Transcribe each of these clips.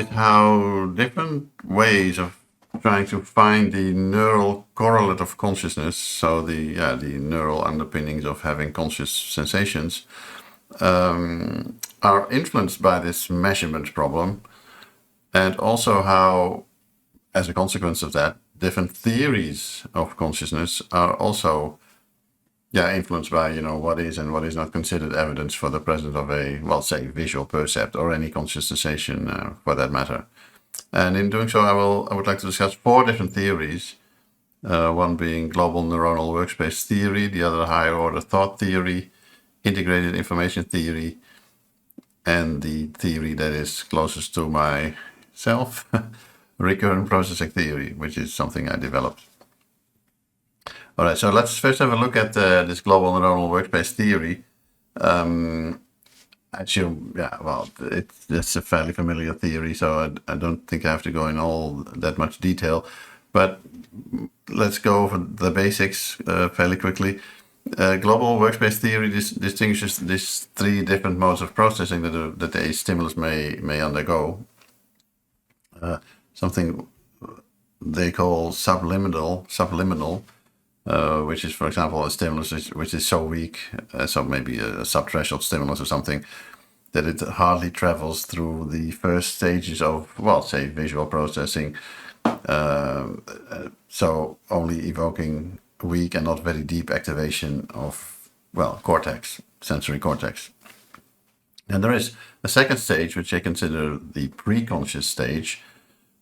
illustrate how different ways of trying to find the neural correlate of consciousness, so the neural underpinnings of having conscious sensations, are influenced by this measurement problem, and also how, as a consequence of that, different theories of consciousness are also influenced by what is and what is not considered evidence for the presence of a, well, say, visual percept or any conscious sensation for that matter. And in doing so, I would like to discuss 4 different theories. One being Global Neuronal Workspace Theory, the other higher order thought theory, integrated information theory, and the theory that is closest to myself, recurrent processing theory, which is something I developed. All right, so let's first have a look at this Global Neuronal Workspace Theory. It's a fairly familiar theory, so I don't think I have to go in all that much detail. But let's go over the basics fairly quickly. Global Workspace Theory distinguishes these 3 different modes of processing that a stimulus may undergo. Something they call subliminal, which is, for example, a stimulus which is so weak, so maybe a subthreshold stimulus or something, that it hardly travels through the first stages of, well, say, visual processing, so only evoking weak and not very deep activation of, well, cortex, sensory cortex. And there is a second stage, which I consider the pre-conscious stage,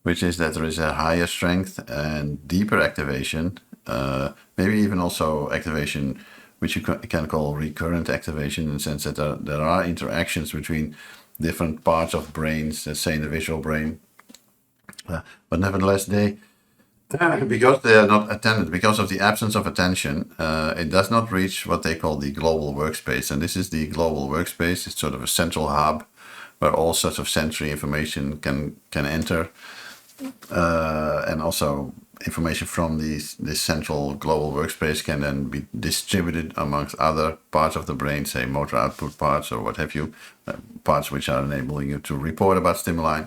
which is that there is a higher strength and deeper activation, maybe even also activation which you can call recurrent activation, in the sense that there are interactions between different parts of brains, let's say in the visual brain. But nevertheless, because they are not attended, because of the absence of attention, it does not reach what they call the global workspace. And this is the global workspace. It's sort of a central hub where all sorts of sensory information can enter. And also information from this central global workspace can then be distributed amongst other parts of the brain, say motor output parts or what have you, parts which are enabling you to report about stimuli.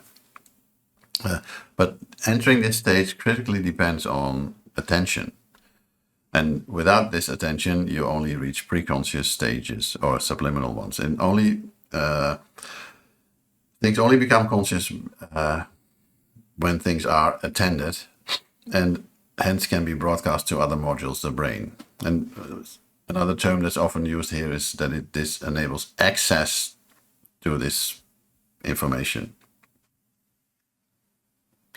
But entering this stage critically depends on attention. And without this attention, you only reach preconscious stages or subliminal ones. And things only become conscious when things are attended, and hence can be broadcast to other modules of the brain. And another term that's often used here is that this enables access to this information.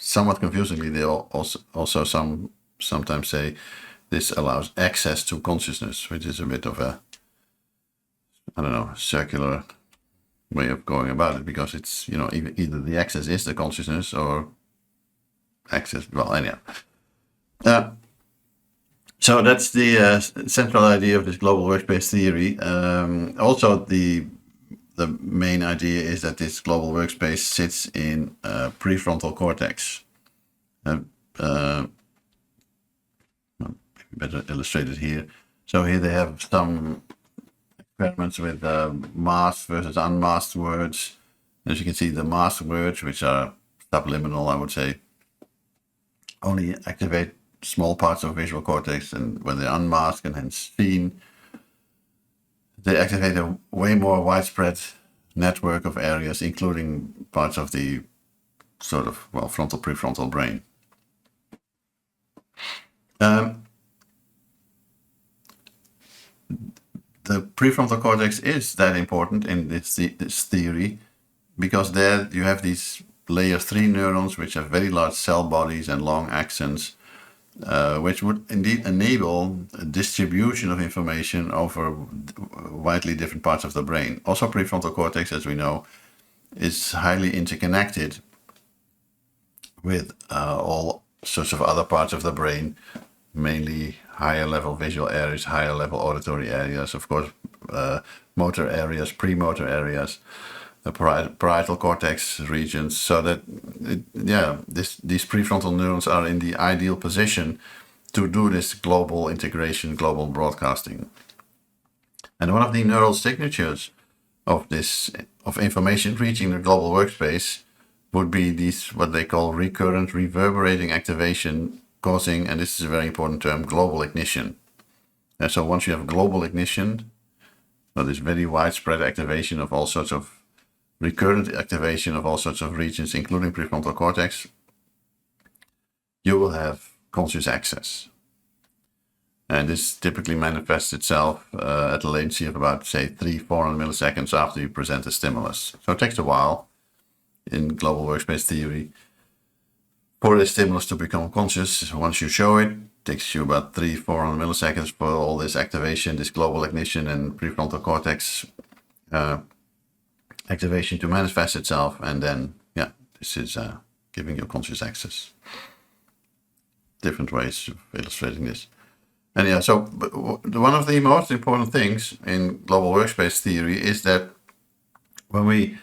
Somewhat confusingly, they also sometimes say this allows access to consciousness, which is a bit of a, I don't know, circular way of going about it, because it's, either the access is the consciousness or access, well, anyhow. So that's the central idea of this global workspace theory. Also, the main idea is that this global workspace sits in prefrontal cortex. Better illustrated here. So here they have some experiments with masked versus unmasked words. As you can see, the masked words, which are subliminal, I would say, only activate small parts of visual cortex, and when they're unmasked and hence seen, they activate a way more widespread network of areas, including parts of the sort of, well, frontal prefrontal brain. The prefrontal cortex is that important in this theory, because there you have these layer 3 neurons, which have very large cell bodies and long axons, which would indeed enable a distribution of information over widely different parts of the brain. Also, prefrontal cortex, as we know, is highly interconnected with all sorts of other parts of the brain, mainly higher level visual areas, higher level auditory areas, of course, motor areas, premotor areas, the parietal cortex regions, so that these prefrontal neurons are in the ideal position to do this global integration, global broadcasting. And one of the neural signatures of information reaching the global workspace would be these, what they call recurrent reverberating activation causing, and this is a very important term, global ignition. And so once you have global ignition, so this very widespread activation of all sorts of recurrent activation of all sorts of regions, including prefrontal cortex, you will have conscious access. And this typically manifests itself at a latency of about, say, 300-400 milliseconds after you present a stimulus. So it takes a while in Global Workspace Theory for the stimulus to become conscious. Once you show it, takes you about 300-400 milliseconds for all this activation, this global ignition and prefrontal cortex activation to manifest itself. And then, yeah, this is giving you conscious access. Different ways of illustrating this. And yeah, so one of the most important things in Global Workspace Theory is that when we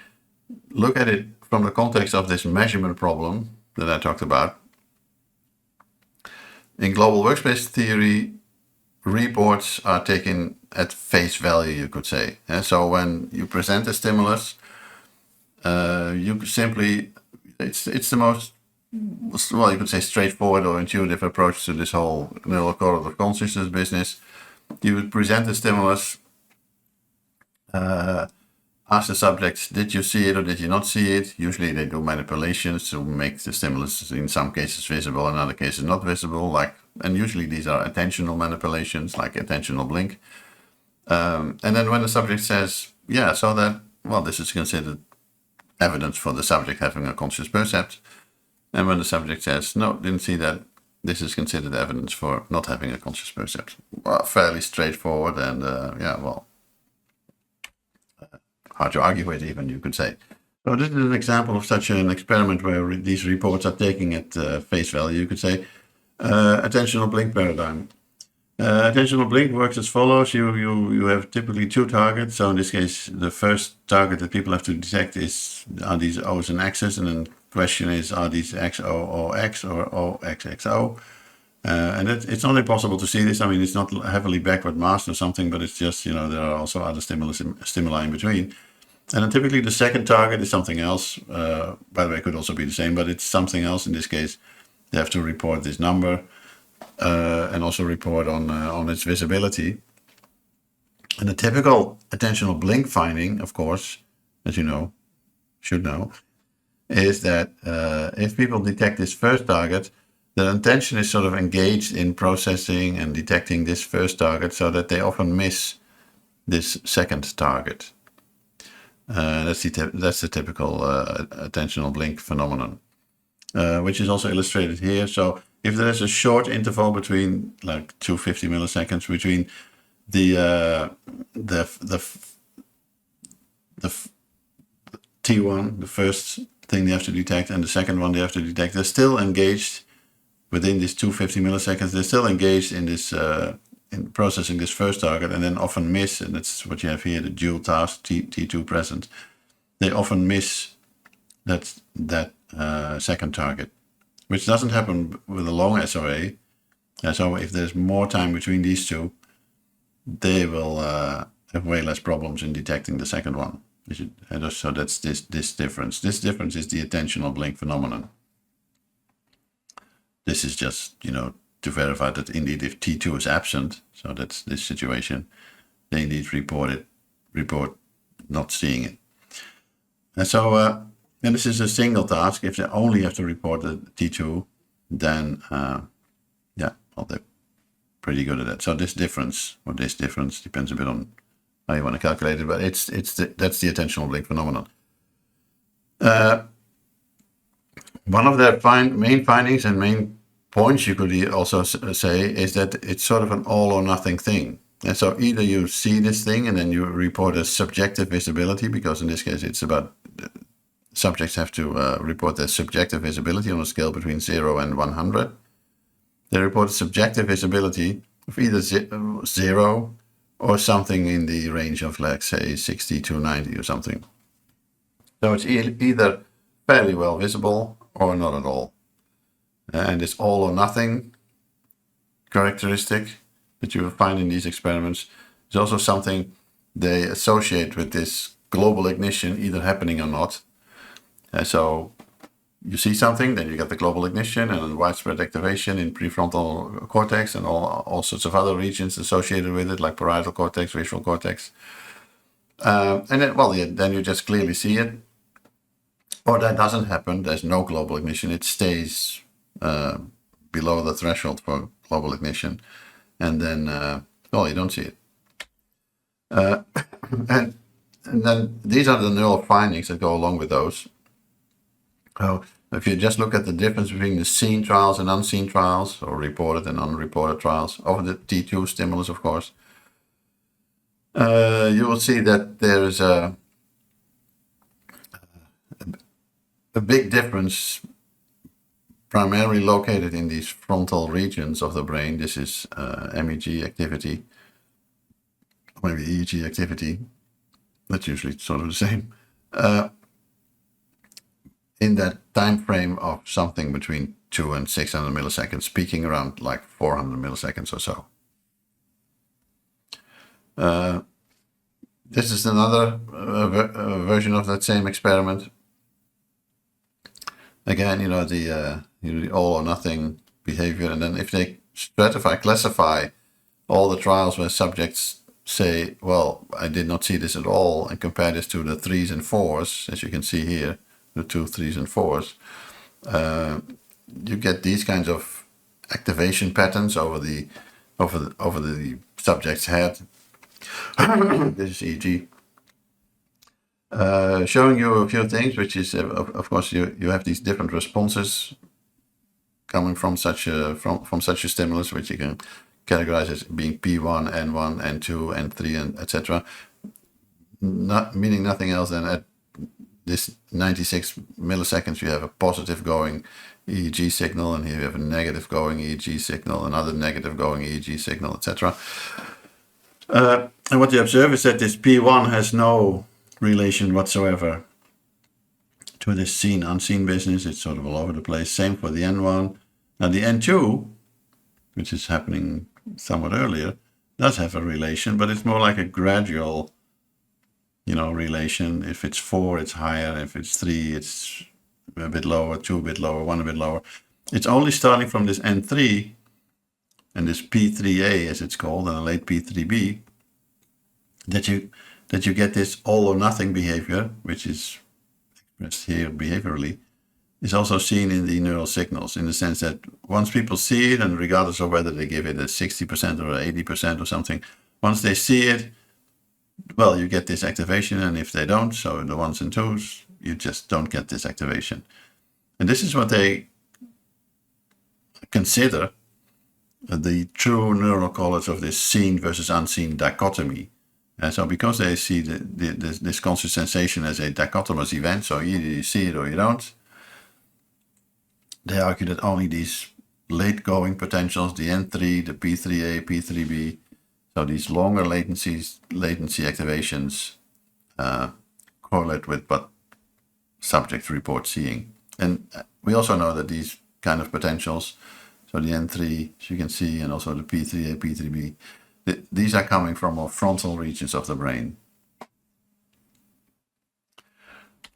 look at it from the context of this measurement problem that I talked about, in Global Workspace Theory, reports are taken at face value, you could say. And so when you present a stimulus, you simply, it's the most, well, you could say straightforward or intuitive approach to this whole neural correlate of consciousness business. You would present the stimulus, ask the subjects, did you see it or did you not see it? Usually they do manipulations to make the stimulus in some cases visible, in other cases not visible. And usually these are attentional manipulations, like attentional blink. And then when the subject says, yeah, so that, well, this is considered evidence for the subject having a conscious percept. And when the subject says, no, didn't see that, this is considered evidence for not having a conscious percept. Well, fairly straightforward and, hard to argue with even, you could say. So this is an example of such an experiment where these reports are taking at face value, you could say. Attentional blink paradigm. Attentional blink works as follows. You have typically two targets. So in this case, the first target that people have to detect are these O's and X's, and then the question is, are these XOOX or OXXO? And it's not impossible to see this. I mean, it's not heavily backward masked or something, but it's just, there are also other stimuli in between. And then typically the second target is something else. By the way, it could also be the same, but it's something else. In this case, they have to report this number and also report on its visibility. And the typical attentional blink finding, of course, as you should know, is that if people detect this first target, the attention is sort of engaged in processing and detecting this first target, so that they often miss this second target. That's the typical attentional blink phenomenon, which is also illustrated here. So if there's a short interval between, like 250 milliseconds between the T1, the first thing they have to detect, and the second one they have to detect, they're still engaged within this 250 milliseconds. They're still engaged in this in processing this first target, and then often miss, and that's what you have here, the dual task T2 present. They often miss that second target, which doesn't happen with a long SOA. So if there's more time between these two, they will have way less problems in detecting the second one. So that's this difference. This difference is the attentional blink phenomenon. This is just, to verify that indeed if T2 is absent, so that's this situation, they indeed report not seeing it. And so, and this is a single task. If they only have to report the T2, then, they're pretty good at that. So this difference depends a bit on how you want to calculate it, but that's the attentional blink phenomenon. One of their main findings and main points, you could also say, is that it's sort of an all or nothing thing. And so either you see this thing and then you report a subjective visibility, because in this case it's about subjects have to report their subjective visibility on a scale between 0 and 100. They report subjective visibility of either 0 or something in the range of, let's say, 60 to 90 or something. So it's either fairly well visible or not at all. And this all or nothing characteristic that you will find in these experiments is also something they associate with this global ignition either happening or not. So you see something, then you get the global ignition and widespread activation in prefrontal cortex and all sorts of other regions associated with it, like parietal cortex, visual cortex. And then, well, yeah, then you just clearly see it. Or that doesn't happen. There's no global ignition. It stays below the threshold for global ignition. And then, well, you don't see it. And then these are the neural findings that go along with those. So if you just look at the difference between the seen trials and unseen trials, or reported and unreported trials, of the T2 stimulus, of course, you will see that there is a big difference primarily located in these frontal regions of the brain. This is MEG activity, maybe EEG activity. That's usually sort of the same. In that time frame of something between 200 and 600 milliseconds, peaking around like 400 milliseconds or so. This is another version of that same experiment. Again, you know, the all or nothing behavior. And then if they classify all the trials where subjects say, well, I did not see this at all, and compare this to the 3s and 4s, as you can see here, the 2, 3s and 4s, you get these kinds of activation patterns over the subject's head. This is EEG. Showing you a few things, which is, of course, you have these different responses coming from such a stimulus, which you can categorize as being P1, N1, N2, N3, and etc. Not meaning nothing else than at this 96 milliseconds you have a positive going EEG signal, and here you have a negative going EEG signal, another negative going EEG signal, etc. And what you observe is that this P1 has no relation whatsoever to this seen unseen business. It's sort of all over the place. Same for the N1. Now the N2, which is happening somewhat earlier, does have a relation, but it's more like a gradual, relation. If it's 4, it's higher. If it's 3, it's a bit lower. 2 a bit lower. 1 a bit lower. It's only starting from this N3 and this P3A, as it's called, and a late P3B, that you get this all or nothing behavior, which is expressed here behaviorally, is also seen in the neural signals, in the sense that once people see it, and regardless of whether they give it a 60% or 80% or something, once they see it, well, you get this activation, and if they don't, so the 1s and 2s, you just don't get this activation. And this is what they consider the true neural correlates of this seen versus unseen dichotomy. And so because they see this conscious sensation as a dichotomous event, so either you see it or you don't, they argue that only these late-going potentials, the N3, the P3A, P3B, so these longer latency activations correlate with what subjects report seeing. And we also know that these kind of potentials, so the N3, as you can see, and also the P3A, P3B, these are coming from more frontal regions of the brain.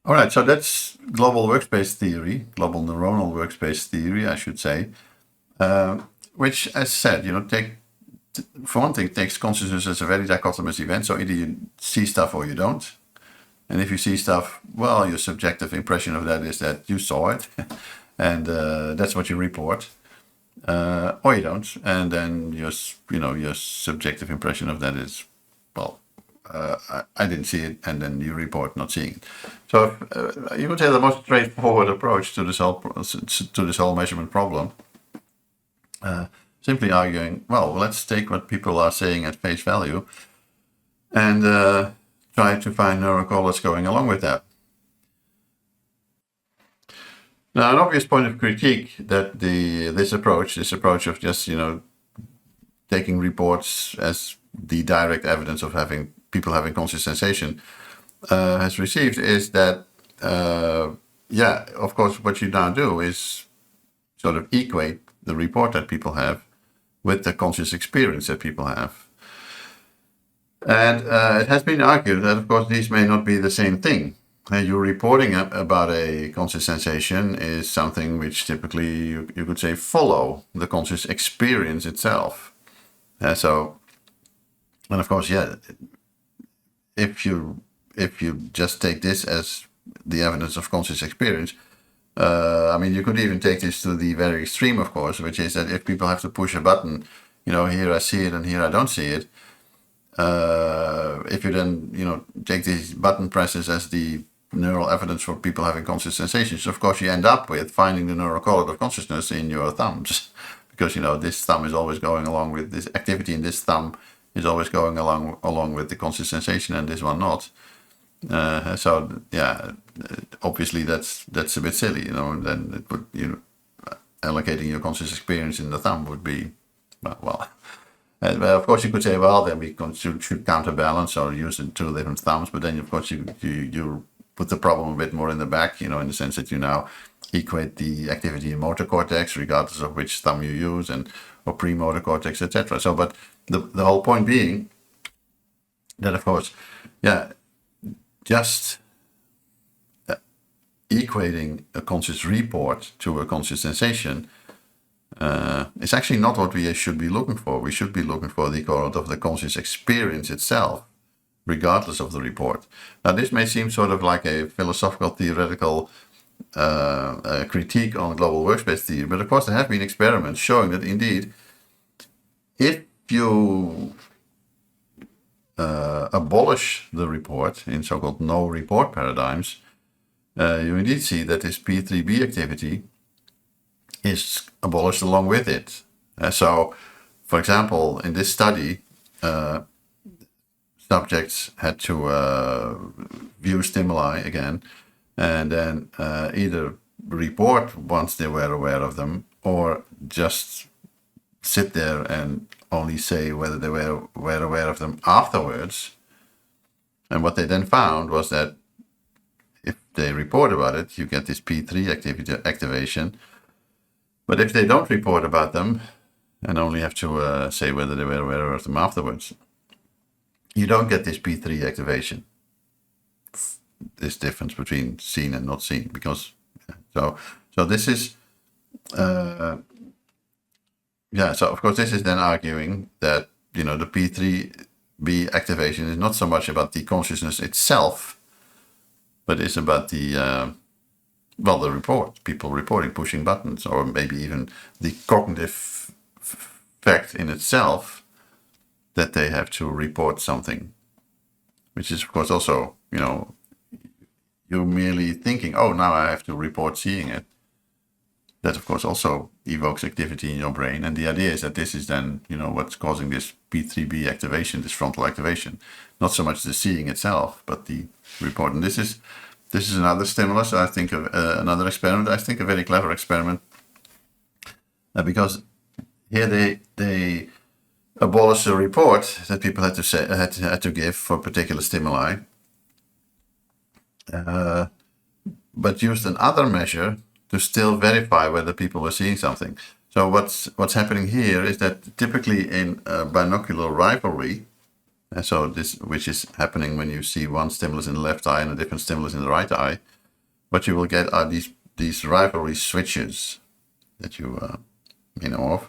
All right, so that's global workspace theory, global neuronal workspace theory, I should say, which, as said, for one thing, takes consciousness as a very dichotomous event. So either you see stuff or you don't. And if you see stuff, well, your subjective impression of that is that you saw it, and that's what you report. Or you don't, and then your subjective impression of that is, well, I didn't see it, and then you report not seeing it. So you would say the most straightforward approach to this whole measurement problem, simply arguing, well, let's take what people are saying at face value, and try to find neural correlates going along with that. Now, an obvious point of critique that this approach of just taking reports as the direct evidence of people having conscious sensation has received is that of course what you now do is sort of equate the report that people have with the conscious experience that people have, and it has been argued that of course these may not be the same thing. Your reporting about a conscious sensation is something which typically you could say follow the conscious experience itself. And of course, yeah, if you just take this as the evidence of conscious experience, I mean, you could even take this to the very extreme, of course, which is that if people have to push a button, here I see it and here I don't see it. If you then, take these button presses as the neural evidence for people having conscious sensations, of course, you end up with finding the neural correlate of consciousness in your thumbs, because this thumb is always going along with this activity, and this thumb is always going along with the conscious sensation, and this one not. So yeah, obviously that's a bit silly, Then it would, allocating your conscious experience in the thumb would be well. Of course, you could say, well, then we should counterbalance or use the two different thumbs, but then of course you put the problem a bit more in the back, in the sense that you now equate the activity in motor cortex, regardless of which thumb you use, or premotor cortex, etc. So, but the whole point being that, of course, yeah, just equating a conscious report to a conscious sensation is actually not what we should be looking for. We should be looking for the correlate of the conscious experience itself, regardless of the report. Now, this may seem sort of like a philosophical, theoretical critique on global workspace theory, but of course there have been experiments showing that indeed, if you abolish the report in so-called no-report paradigms, you indeed see that this P3B activity is abolished along with it. So, for example, in this study, subjects had to view stimuli again, and then either report once they were aware of them, or just sit there and only say whether they were aware of them afterwards. And what they then found was that if they report about it, you get this P3 activation. But if they don't report about them and only have to say whether they were aware of them afterwards, you don't get this P3 activation. This difference between seen and not seen, because so this is so of course this is then arguing that the P3B activation is not so much about the consciousness itself, but it's about the the report, people reporting, pushing buttons, or maybe even the cognitive fact in itself that they have to report something, which is of course also, you're merely thinking, oh, now I have to report seeing it. That of course also evokes activity in your brain, and the idea is that this is then, what's causing this P3B activation, this frontal activation, not so much the seeing itself, but the report. And this is another stimulus, I think, of another experiment. I think a very clever experiment, because here they abolish a report that people had to give for particular stimuli, but used another measure to still verify whether people were seeing something. So what's happening here is that typically in binocular rivalry, so this, which is happening when you see one stimulus in the left eye and a different stimulus in the right eye, what you will get are these rivalry switches that you know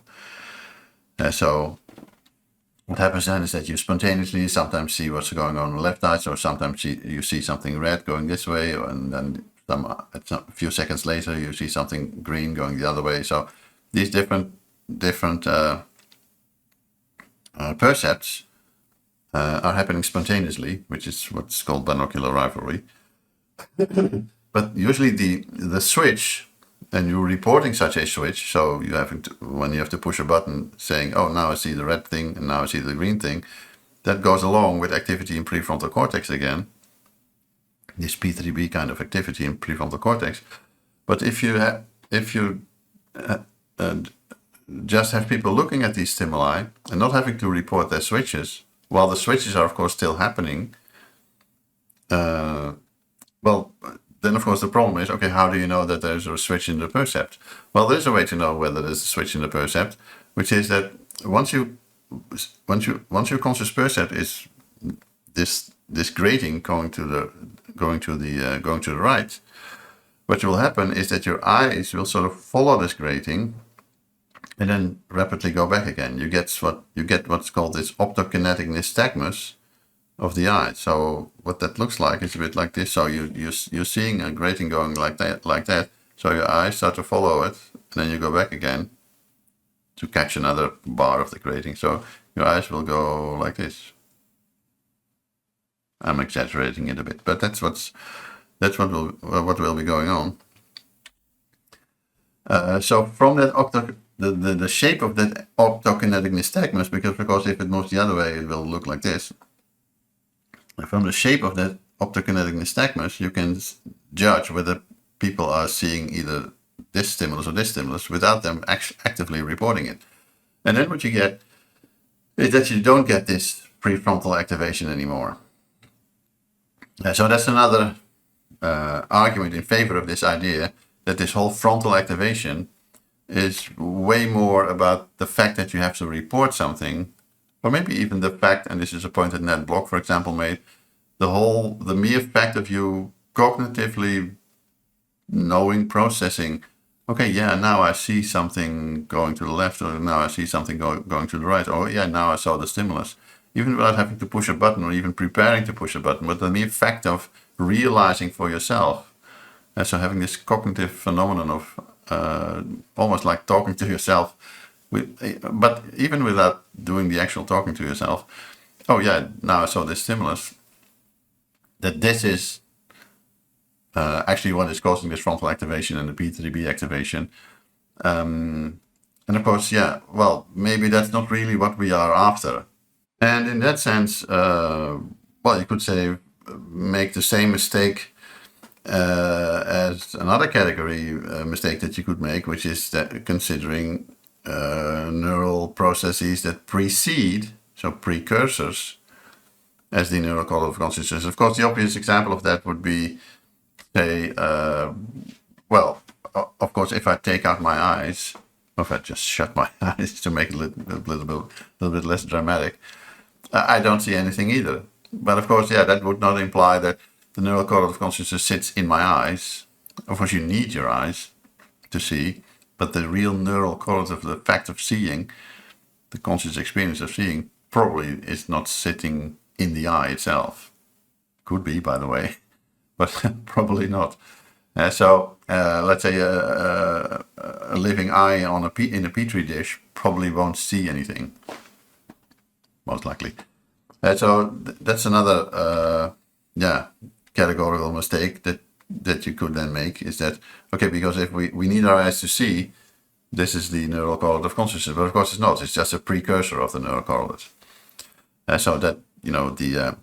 of. So what happens then is that you spontaneously sometimes see what's going on in the left eye, so sometimes you see something red going this way, and then a few seconds later you see something green going the other way. So these different percepts are happening spontaneously, which is what's called binocular rivalry. But usually the switch, and you're reporting such a switch, so when you have to push a button saying, oh, now I see the red thing and now I see the green thing, that goes along with activity in prefrontal cortex again, this P3B kind of activity in prefrontal cortex. But if you just have people looking at these stimuli and not having to report their switches, while the switches are of course still happening, then of course the problem is, okay, how do you know that there's a switch in the percept? Well, there's a way to know whether there's a switch in the percept, which is that once your conscious percept is this this grating going to the right, what will happen is that your eyes will sort of follow this grating and then rapidly go back again. You get what's called this optokinetic nystagmus of the eye. So what that looks like is a bit like this. So you're seeing a grating going like that. So your eyes start to follow it, and then you go back again to catch another bar of the grating. So your eyes will go like this. I'm exaggerating it a bit, but that's what will be going on. So from that the shape of that optokinetic nystagmus, because if it moves the other way, it will look like this. From the shape of that optokinetic nystagmus, you can judge whether people are seeing either this stimulus or this stimulus without them actively reporting it. And then what you get is that you don't get this prefrontal activation anymore. So that's another argument in favor of this idea that this whole frontal activation is way more about the fact that you have to report something, or maybe even the fact, and this is a point that Ned Block, for example, made, the mere fact of you cognitively knowing, processing, okay, yeah, now I see something going to the left, or now I see something going to the right, or yeah, now I saw the stimulus. Even without having to push a button or even preparing to push a button, but the mere fact of realizing for yourself. And so having this cognitive phenomenon of almost like talking to yourself, but even without doing the actual talking to yourself, oh yeah, now I saw this stimulus, that this is actually what is causing this frontal activation and the P3B activation. And of course, yeah, well, maybe that's not really what we are after. And in that sense, well, you could say make the same mistake as another category mistake that you could make, which is that considering neural processes that precede, so precursors, as the neural correlate of consciousness. Of course, the obvious example of that would be, say, well, of course, if I take out my eyes, or if I just shut my eyes to make it a little bit less dramatic, I don't see anything either. But of course, yeah, that would not imply that the neural correlate of consciousness sits in my eyes. Of course, you need your eyes to see, but the real neural correlate of the fact of seeing, the conscious experience of seeing, probably is not sitting in the eye itself. Could be, by the way, but probably not. So let's say a living eye in a petri dish probably won't see anything, most likely. So that's another categorical mistake that you could then make, is that, okay, because if we need our eyes to see, this is the neural correlate of consciousness, but of course it's not. It's just a precursor of the neural correlate. So that, you know, the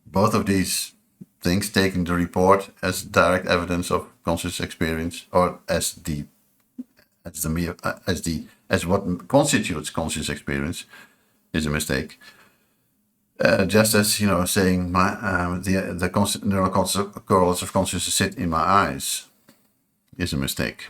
both of these things, taking the report as direct evidence of conscious experience, or as what constitutes conscious experience, is a mistake. Just as, you know, saying the neural correlates of consciousness sit in my eyes is a mistake.